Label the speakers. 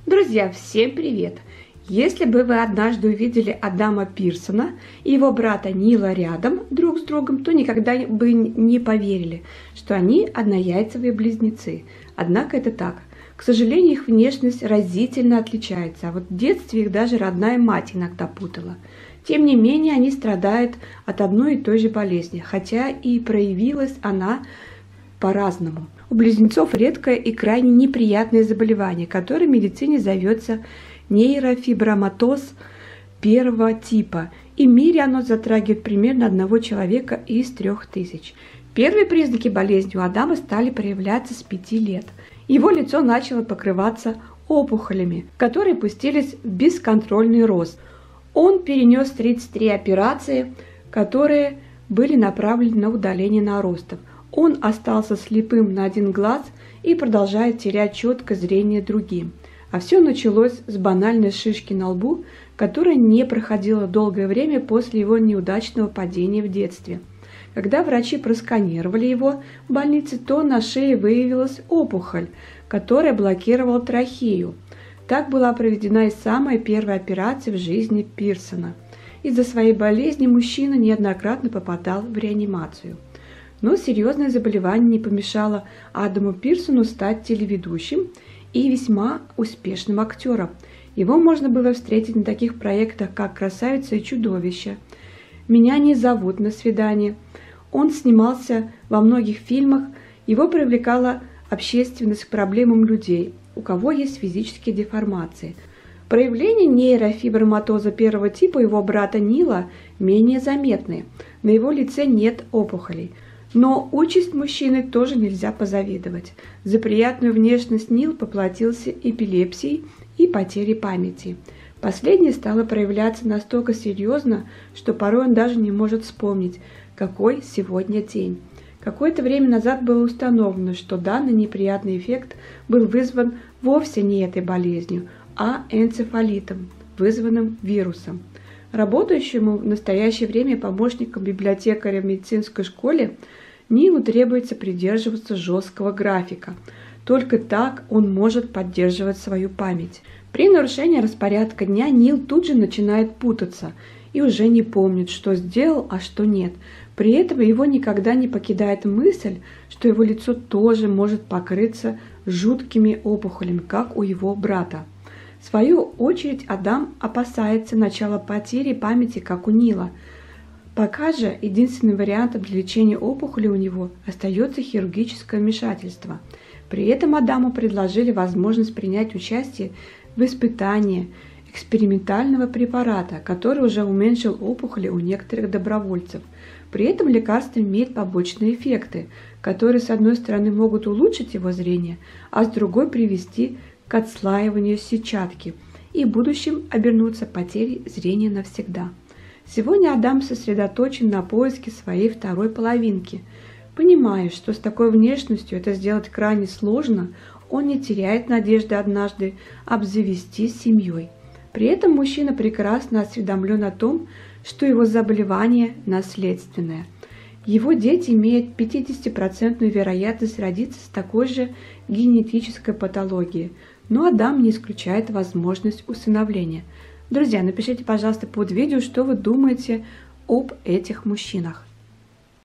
Speaker 1: Друзья, всем привет! Если бы вы однажды увидели Адама Пирсона и его брата Нила рядом друг с другом, то никогда бы не поверили, что они однояйцевые близнецы. Однако это так. К сожалению, их внешность разительно отличается, а вот в детстве их даже родная мать иногда путала. Тем не менее, они страдают от одной и той же болезни, хотя и проявилась она по-разному. У близнецов редкое и крайне неприятное заболевание, которое в медицине зовется нейрофиброматоз первого типа. И в мире оно затрагивает примерно одного человека из 3000. Первые признаки болезни у Адама стали проявляться с 5 лет. Его лицо начало покрываться опухолями, которые пустились в бесконтрольный рост. Он перенес 33 операции, которые были направлены на удаление наростов. Он остался слепым на один глаз и продолжает терять четкое зрение другим. А все началось с банальной шишки на лбу, которая не проходила долгое время после его неудачного падения в детстве. Когда врачи просканировали его в больнице, то на шее выявилась опухоль, которая блокировала трахею. Так была проведена и самая первая операция в жизни Пирсона. Из-за своей болезни мужчина неоднократно попадал в реанимацию. Но серьезное заболевание не помешало Адаму Пирсону стать телеведущим и весьма успешным актером. Его можно было встретить на таких проектах, как «Красавица и чудовище», «Меня не зовут на свидание». Он снимался во многих фильмах, его привлекала общественность к проблемам людей, у кого есть физические деформации. Проявления нейрофиброматоза первого типа его брата Нила менее заметны, на его лице нет опухолей. Но участь мужчины тоже нельзя позавидовать. За приятную внешность Нил поплатился эпилепсией и потерей памяти. Последнее стало проявляться настолько серьезно, что порой он даже не может вспомнить, какой сегодня день. Какое-то время назад было установлено, что данный неприятный эффект был вызван вовсе не этой болезнью, а энцефалитом, вызванным вирусом. Работающему в настоящее время помощником библиотекаря в медицинской школе Нилу требуется придерживаться жесткого графика. Только так он может поддерживать свою память. При нарушении распорядка дня Нил тут же начинает путаться и уже не помнит, что сделал, а что нет. При этом его никогда не покидает мысль, что его лицо тоже может покрыться жуткими опухолями, как у его брата. В свою очередь Адам опасается начала потери памяти, как у Нила. Пока же единственным вариантом для лечения опухоли у него остается хирургическое вмешательство. При этом Адаму предложили возможность принять участие в испытании экспериментального препарата, который уже уменьшил опухоли у некоторых добровольцев. При этом лекарство имеет побочные эффекты, которые с одной стороны могут улучшить его зрение, а с другой привести к отслаиванию сетчатки и в будущем обернуться потерей зрения навсегда. Сегодня Адам сосредоточен на поиске своей второй половинки. Понимая, что с такой внешностью это сделать крайне сложно, он не теряет надежды однажды обзавестись семьей. При этом мужчина прекрасно осведомлен о том, что его заболевание наследственное. Его дети имеют 50% вероятность родиться с такой же генетической патологией, но Адам не исключает возможность усыновления. Друзья, напишите, пожалуйста, под видео, что вы думаете об этих мужчинах.